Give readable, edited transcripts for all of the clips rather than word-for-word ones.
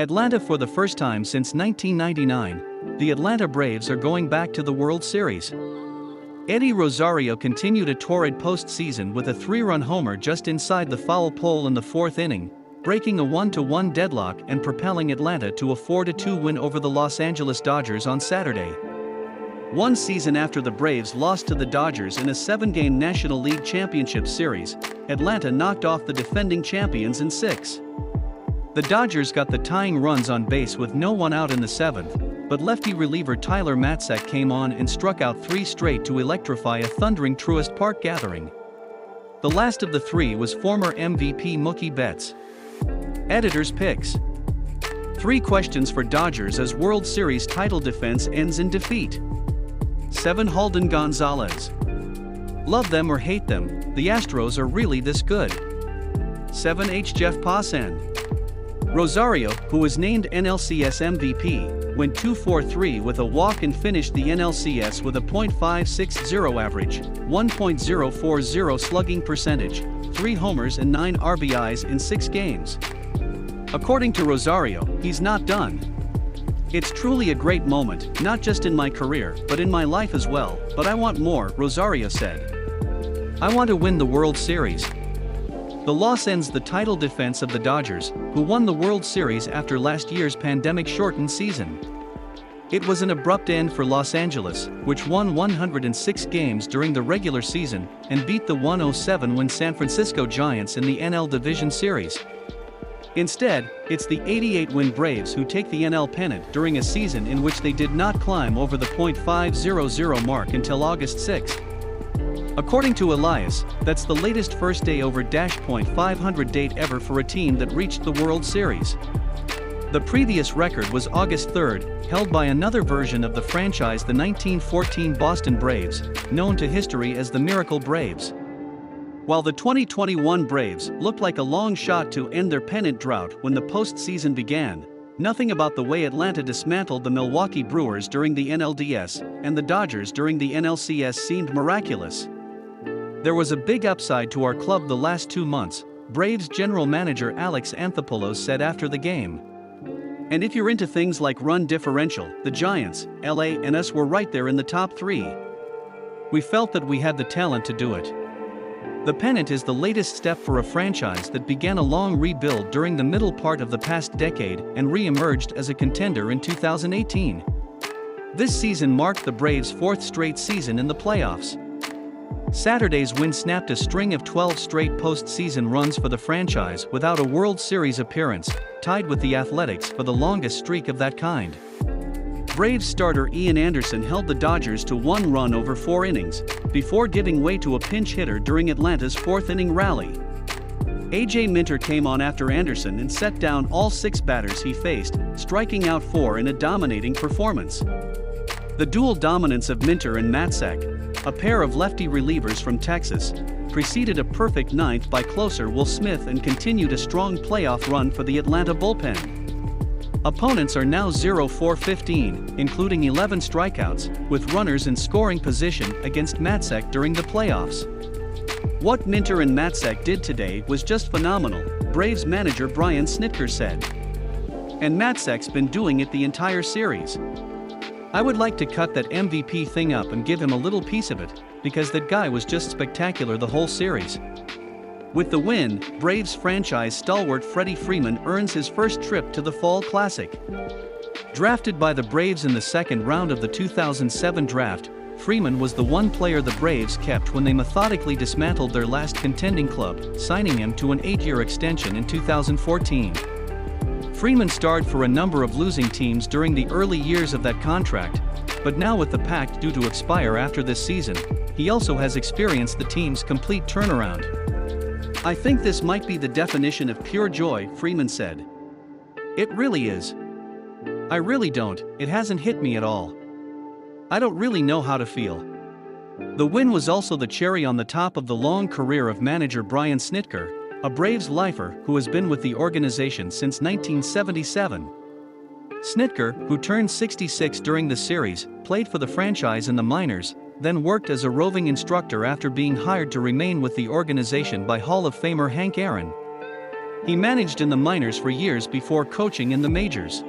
Atlanta for the first time since 1999, the Atlanta Braves are going back to the World Series. Eddie Rosario continued a torrid postseason with a 3-run homer just inside the foul pole in the fourth inning, breaking a 1-1 deadlock and propelling Atlanta to a 4-2 win over the Los Angeles Dodgers on Saturday. One season after the Braves lost to the Dodgers in a 7-game National League Championship Series, Atlanta knocked off the defending champions in 6. The Dodgers got the tying runs on base with no one out in the 7th, but lefty reliever Tyler Matzek came on and struck out 3 straight to electrify a thundering Truist Park gathering. The last of the 3 was former MVP Mookie Betts. Editor's picks. 3 questions for Dodgers as World Series title defense ends in defeat. 7 Halden Gonzalez. Love them or hate them, the Astros are really this good. 7 Jeff Passan. Rosario, who was named NLCS MVP, went 2-for-3 with a walk and finished the NLCS with a .560 average, 1.040 slugging percentage, 3 homers and 9 RBIs in 6 games. According to Rosario, he's not done. It's truly a great moment, not just in my career, but in my life as well, but I want more, Rosario said. I want to win the World Series. The loss ends the title defense of the Dodgers, who won the World Series after last year's pandemic-shortened season. It was an abrupt end for Los Angeles, which won 106 games during the regular season and beat the 107-win San Francisco Giants in the NL Division Series. Instead, it's the 88-win Braves who take the NL pennant during a season in which they did not climb over the .500 mark until August 6. According to Elias, that's the latest first day over .500 date ever for a team that reached the World Series. The previous record was August 3, held by another version of the franchise, the 1914 Boston Braves, known to history as the Miracle Braves. While the 2021 Braves looked like a long shot to end their pennant drought when the postseason began, nothing about the way Atlanta dismantled the Milwaukee Brewers during the NLDS and the Dodgers during the NLCS seemed miraculous. There was a big upside to our club the last 2 months, Braves general manager Alex Anthopoulos said after the game. And if you're into things like run differential, the Giants, LA and us were right there in the top 3. We felt that we had the talent to do it. The pennant is the latest step for a franchise that began a long rebuild during the middle part of the past decade and re-emerged as a contender in 2018. This season marked the Braves' 4th straight season in the playoffs. Saturday's win snapped a string of 12 straight postseason runs for the franchise without a World Series appearance, tied with the Athletics for the longest streak of that kind. Braves starter Ian Anderson held the Dodgers to 1 run over 4 innings, before giving way to a pinch hitter during Atlanta's 4th-inning rally. A.J. Minter came on after Anderson and set down all 6 batters he faced, striking out 4 in a dominating performance. The dual dominance of Minter and Matzek, a pair of lefty relievers from Texas, preceded a perfect 9th by closer Will Smith and continued a strong playoff run for the Atlanta bullpen. Opponents are now 0-for-15, including 11 strikeouts, with runners in scoring position against Matzek during the playoffs. What Minter and Matzek did today was just phenomenal, Braves manager Brian Snitker said. And Matzek's been doing it the entire series. I would like to cut that MVP thing up and give him a little piece of it, because that guy was just spectacular the whole series. With the win, Braves franchise stalwart Freddie Freeman earns his first trip to the Fall Classic. Drafted by the Braves in the 2nd round of the 2007 draft, Freeman was the one player the Braves kept when they methodically dismantled their last contending club, signing him to an 8-year extension in 2014. Freeman starred for a number of losing teams during the early years of that contract, but now with the pact due to expire after this season, he also has experienced the team's complete turnaround. I think this might be the definition of pure joy, Freeman said. It really is. I really don't, it hasn't hit me at all. I don't really know how to feel. The win was also the cherry on the top of the long career of manager Brian Snitker, a Braves lifer who has been with the organization since 1977. Snitker, who turned 66 during the series, played for the franchise in the minors, then worked as a roving instructor after being hired to remain with the organization by Hall of Famer Hank Aaron. He managed in the minors for years before coaching in the majors.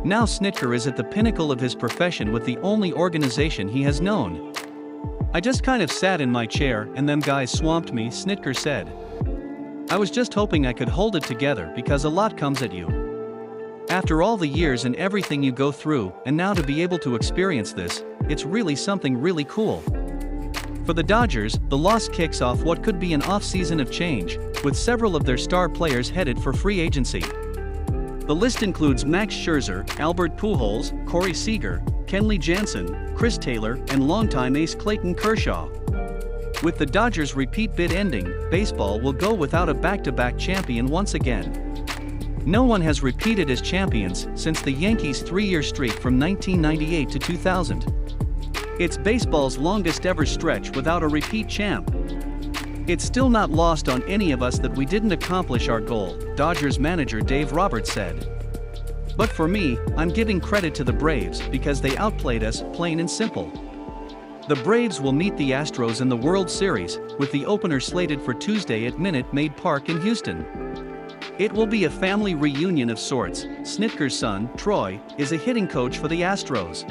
Now Snitker is at the pinnacle of his profession with the only organization he has known. I just kind of sat in my chair and them guys swamped me, Snitker said. I was just hoping I could hold it together because a lot comes at you. After all the years and everything you go through, and now to be able to experience this, it's really something really cool. For the Dodgers, the loss kicks off what could be an off-season of change, with several of their star players headed for free agency. The list includes Max Scherzer, Albert Pujols, Corey Seager, Kenley Jansen, Chris Taylor, and longtime ace Clayton Kershaw. With the Dodgers' repeat bid ending, baseball will go without a back-to-back champion once again. No one has repeated as champions since the Yankees' three-year streak from 1998 to 2000. It's baseball's longest ever stretch without a repeat champ. It's still not lost on any of us that we didn't accomplish our goal, Dodgers manager Dave Roberts said. But for me, I'm giving credit to the Braves because they outplayed us, plain and simple. The Braves will meet the Astros in the World Series, with the opener slated for Tuesday at Minute Maid Park in Houston. It will be a family reunion of sorts. Snitker's son, Troy, is a hitting coach for the Astros.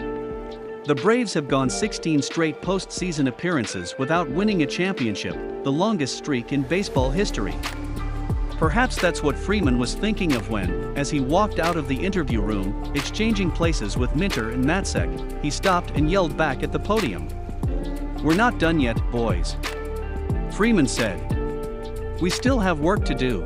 The Braves have gone 16 straight postseason appearances without winning a championship, the longest streak in baseball history. Perhaps that's what Freeman was thinking of when, as he walked out of the interview room, exchanging places with Minter and Matzek, he stopped and yelled back at the podium. "We're not done yet, boys," Freeman said. "We still have work to do."